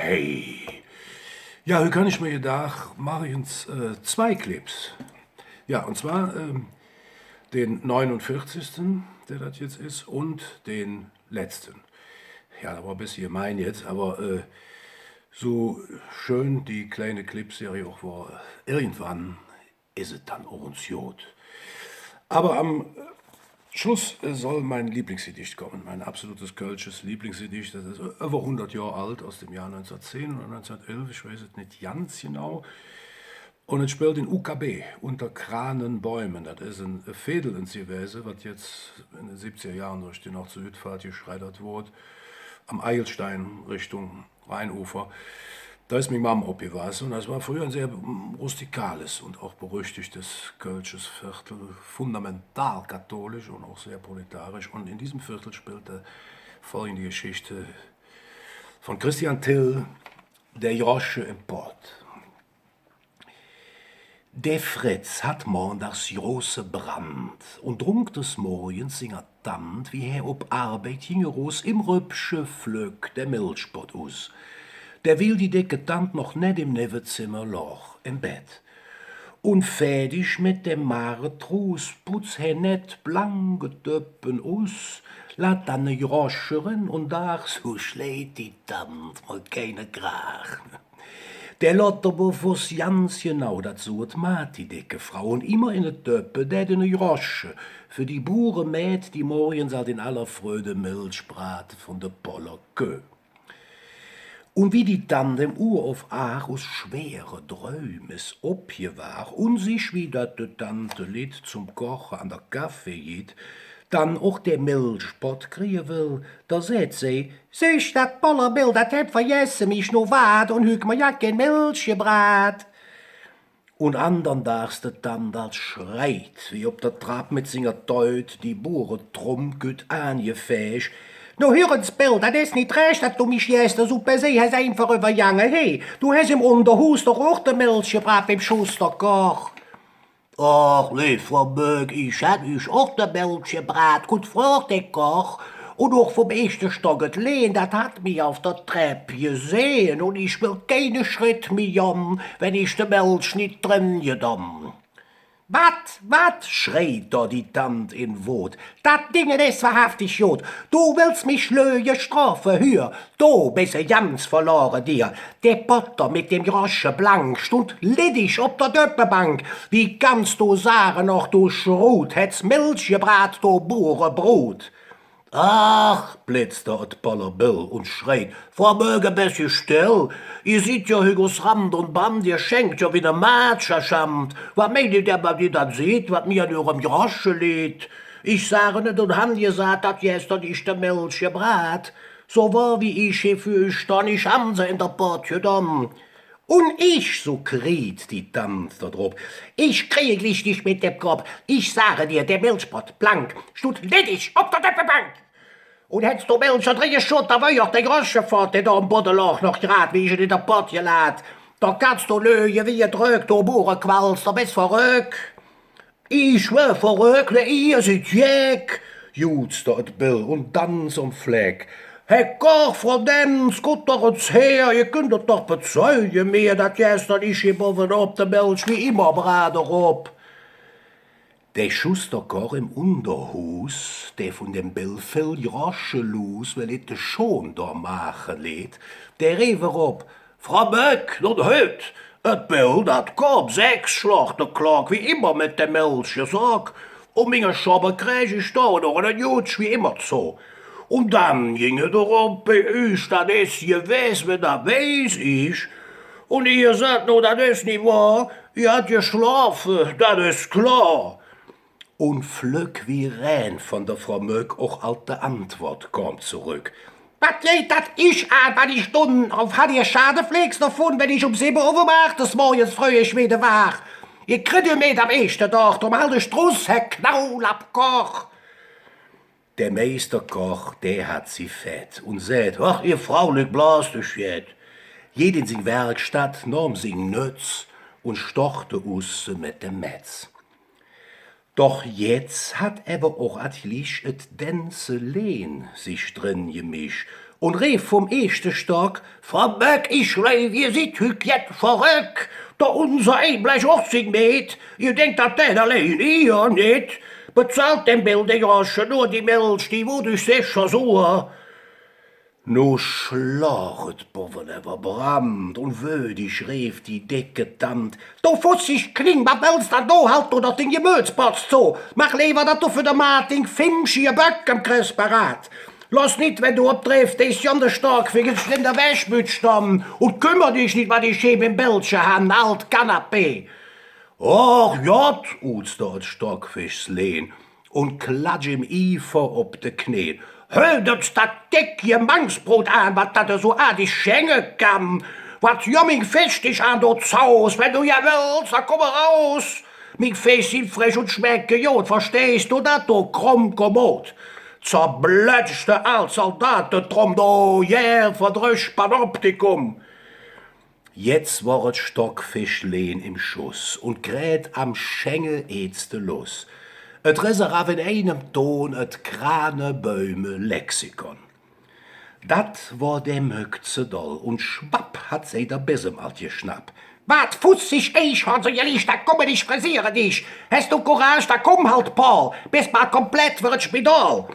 Hey. Ja, heute kann ich mir gedacht, mache ich uns zwei Clips. Ja, und zwar den 49., der das jetzt ist, und den letzten. Ja, da war ein bisschen gemein jetzt, aber so schön die kleine Clipserie auch war, irgendwann ist es dann auch uns Jod. Aber am Schluss soll mein Lieblingsgedicht kommen, mein absolutes kölsches Lieblingsgedicht. Das ist über 100 Jahre alt, aus dem Jahr 1910 oder 1911, ich weiß es nicht ganz genau. Und es spielt in UKB, unter Kranenbäumen. Das ist ein Fädel in gewesen, was jetzt in den 70er Jahren durch die Nord-Süd-Fahrt geschreddert wurde, am Eilstein Richtung Rheinufer. Da ist meine Mama aufgewachsen und das war früher ein sehr rustikales und auch berüchtigtes kölsches Viertel, fundamental katholisch und auch sehr proletarisch. Und in diesem Viertel spielte folgende Geschichte von Christian Till, der Josche im Port. Der Fritz hat morgen das große Brand und drunk des Morgens singer Tant, wie er ob Arbeit hinge Ros im Rübsche Flöck der Milchpott us. Der will die dicke Tant noch net im Nevenzimmer loch im Bett. Und fertig mit dem Maretrus putz he net blanke Döppen us, lat dann ne Groscherin und dach so schlägt die Tant mal keine Krach. Der Lotterbuff wus ganz genau, dat soet maat die dicke Frau, und immer in de Töppe, der de Josche, für die Bure mäht, die morgens halt in aller Freude Milch brat von de Poller Kö. Und wie die dann dem Uhr auf Arus schwere Drömes war und sich wieder de Tante Lied zum Kochen an der Kaffee geht, dann auch der Milchpott kriegen will, da seht sie, sich dat Pollerbild, dat heb vergessen mich no wat und hüg mir ja kein Milch gebrat. Und andern Tags de Tante dat schreit, wie ob der Trab mit singer Deut die Bure drum güt angefäsch. No hörens Bild, dat is niet recht, dat du mich gestern so per se hast einfach übergangen. Hey, du hast im Unterhus doch auch de Milch gebracht beim Schusterkoch. Ach, lief Frau Böck, ich hab euch auch de Milch gebracht, gut fragt der Koch. Und auch vom ersten Stock lehn, dat hat mich auf der Treppe gesehen und ich will keine Schritt mehr wenn ich de Milch nicht drin gedommen. Wat, schreit da die Tant in Wut. Dat Ding ist wahrhaftig Jod. Du willst mich löje strafe, hör. Du bist ganz verloren dir. Der Potter mit dem Grosche blank stund liddig ob der Döppebank. Wie kannst du sagen noch, du Schrut, hätt's Milch gebrat, du Burebrut. Ach, blitzt der Poller Bill und schreit, Frau Böge, bisschen still. Ihr seht ja Hügos Rand und Band, ihr schenkt ja wieder Matscherschammt. Was meint ihr, der bei dir das seht, was mir an eurem Grosche liegt? Ich sage nicht und han gesagt, dat gestern nicht der Milch gebrat. So war wie ich hier für euch da nicht haben sie in der Port gedommen. Und ich, so kriegt die Tante da drauf, ich krieg dich nicht mit dem Kopf. Ich sage dir, der Milchpott blank stut ledig ob der Döppebank. Und hättest du Milch drin geschut, da war ja der Grosche fort, der da am Bodenloch noch grad, wie ich ihn in der Pott gelad. Da kannst du löje, wie ihr drückt, du Burenqualz, da bist verrückt. Ich schwör verrückt, ihr seid jeck, jutzt dort Bill und dann zum Fleck. Herr Koch, Frau Dems, gut doch uns her, ihr könnt doch bezeugen mir, dat gestern ich hier bovenop de Milch wie immer brader ob. Der Schusterkoch im Unterhus, der von dem Bill viel Grosche los, weil it de schon da machen lädt, der rief ob, Frau Böck, dat hüt, et Bill, dat Korb 6 Schlag de Klag, wie immer mit der Milch, je sag, und meine Schabe krieg ich da noch einen Jutsch wie immer so. Und dann ginge der ob bei euch, dat is gewesen, dat weiß ich. Und ihr sagt nur, dat is nicht wahr, ihr habt geschlafen, dat is klar. Und flück wie Rän von der Frau Möck auch alte Antwort kommt zurück. Was geht dat ich an, wann ich Stunden auf hat ihr Schadeflex davon, wenn ich um 7 Uhr mach, das morgens früh ich wieder wach. Ihr kriegt ihr mit am ersten Tag, drum alte Struss, Herr Knaulabkoch. Der Meisterkoch, der hat sie fett und sagt, ach, ihr Fraulich blast dich jet. Jed in sin Werkstatt nahm sin Nütz und stochte usse mit dem Metz. Doch jetzt hat aber auch atlich et dense Lehn sich drin gemischt und rief vom ersten Stock: »Frau Möck, ich lei, ihr seid hüt jetzt verrückt, da unser Eibleich 80 Met, ihr denkt, dat den allein, ihr nicht, bezahlt dem Bildegrosche nur die Milch, die wurde ich sicher so.« No schlachet Bovenever Brand und würdig rief die dicke Tante: »Du fussig Kling, was willst du da halt du dat in je Mützpatz zo? Mach lieber, dat du für de Martin Fimschi Böck am Chris parat. Lass nicht, wenn du abtrifft, ist ja der Stark wegen in der Wäschmützstamm und kümmer dich nicht, was die Schäb im Bildchen haben, alt Kanapé.« »Ach, jott«, uzt dort Stockfischs Lehn und klatsch im Ifer ob de Knie. »Höldet dat dickje Mannsbrot an, wat dat so die Schenge kam. Wat jomming fisch dich an dort Zaus, wenn du ja willst, dann komm raus. Mich Fisch sind frisch und schmecke jod, verstehst du dat, du krumm Kommod? Zerblötschte Altsoldaten drum, du verdrüscht Panoptikum.« Jetzt waret Stockfischlehn im Schuss und grät am Schengel ätzte Luss. Et reserv in einem Ton et Kranebäume Lexikon. Dat war der Möck zu doll und schwapp hat se der Bissem alt geschnapp. »Wat fussig ich, Hanse Jelisch, da komme ich frisiere dich. Hast du Courage, da komm halt, Paul, bist mal komplett für das Spidal.«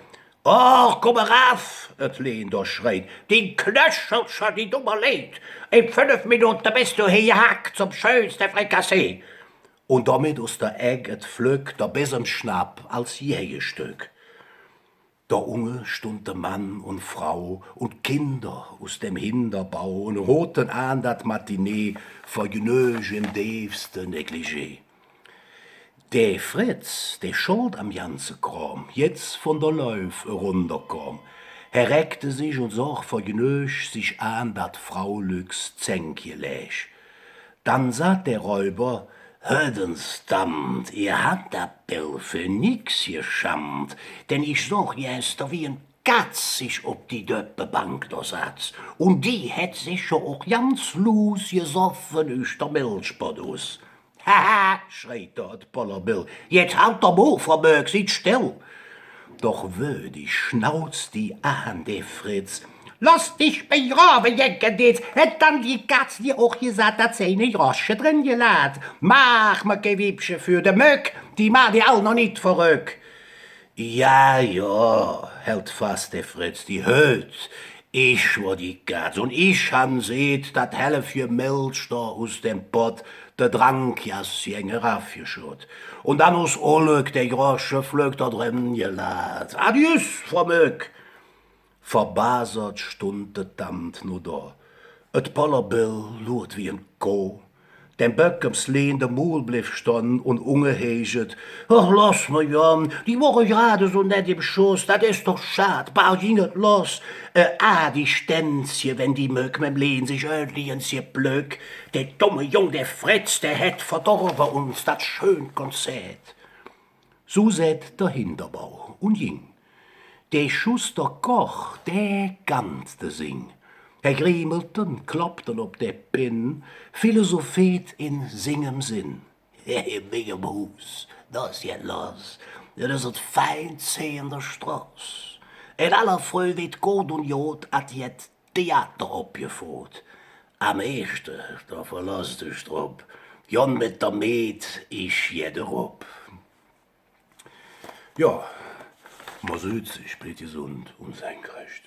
»Ach, komm rauf«, et Lehn da schreit, »den Knöchelscher, die dummer Leid. In 5 Minuten bist du hier gehackt zum schönsten Frikassee.« Und damit aus der Egg et Pflück der Bissemschnapp als Jägestück. Der Unge stund de Mann und Frau und Kinder aus dem Hinterbau und roten an dat Matinee vergnüg im tiefste Negligé. Der Fritz, der schuld am ganzen Kram, jetzt von der Läuf runterkam, reckte sich und sah vergnüg sich an dat Frau Lüx Zänkje läch. Dann sagt der Räuber: »Hödensdamt, ihr habt da Bill für nix geschammt, denn ich sag jetzt, wie ein Katz sich ob die Döppebank da satz, und die hätt sich schon auch ganz los gesoffen aus der Milchbad aus.« »Haha«, schreit dort Poller Bill, »jetzt halt der Mund, Frau Möck, seid still.« Doch würdig schnauzt die an, der Fritz: »Lass dich begraben, Jenkenitz, hätt dann die Katz dir auch gesagt, dass sie ne Rosche drin gelad. Mach mir Gewiebsche für de Möck, die mag die all noch nicht verrück.« »Ja, ja«, hält fast der Fritz, die hört. »Ich war die Katz und ich han seht, dat helle für Milch da aus dem Pott de Drankjasschen raufgeschot. Und dann aus Olück der Grosche Flöck da drin gelad. Adieu, Frau Möck.« Verbasert stund de Tante no da. Et Poller Bill luet wie ein Ko. Den Böckums Lehn de Mul blieb stonnen und ungeheget: »Ach, lass mir, Jan, die woche gerade so net im Schoß, dat is doch schad, bau die net los. Die Stänzje, wenn die Möck mit dem Lehn sich ödlich ins Blöck. Der dumme Jung, der Fritz, der hätt verdorben uns dat schön Konzert.« So sät der Hinterbau und ging. Der Schuster Koch, der ganzte Sing. Er griemelten, kloppten ob der Pin, Philosophet in singem Sinn. Hey, mingem Hus, das jet los, das is het fein zehender Straß. In aller Früh wird Gut und Jod at jet Theater opgevoert. Am ersten, da verlass dich drop, Jon mit der Met ich jeder op. Ja, man sieht sich, blieb gesund und senkrecht.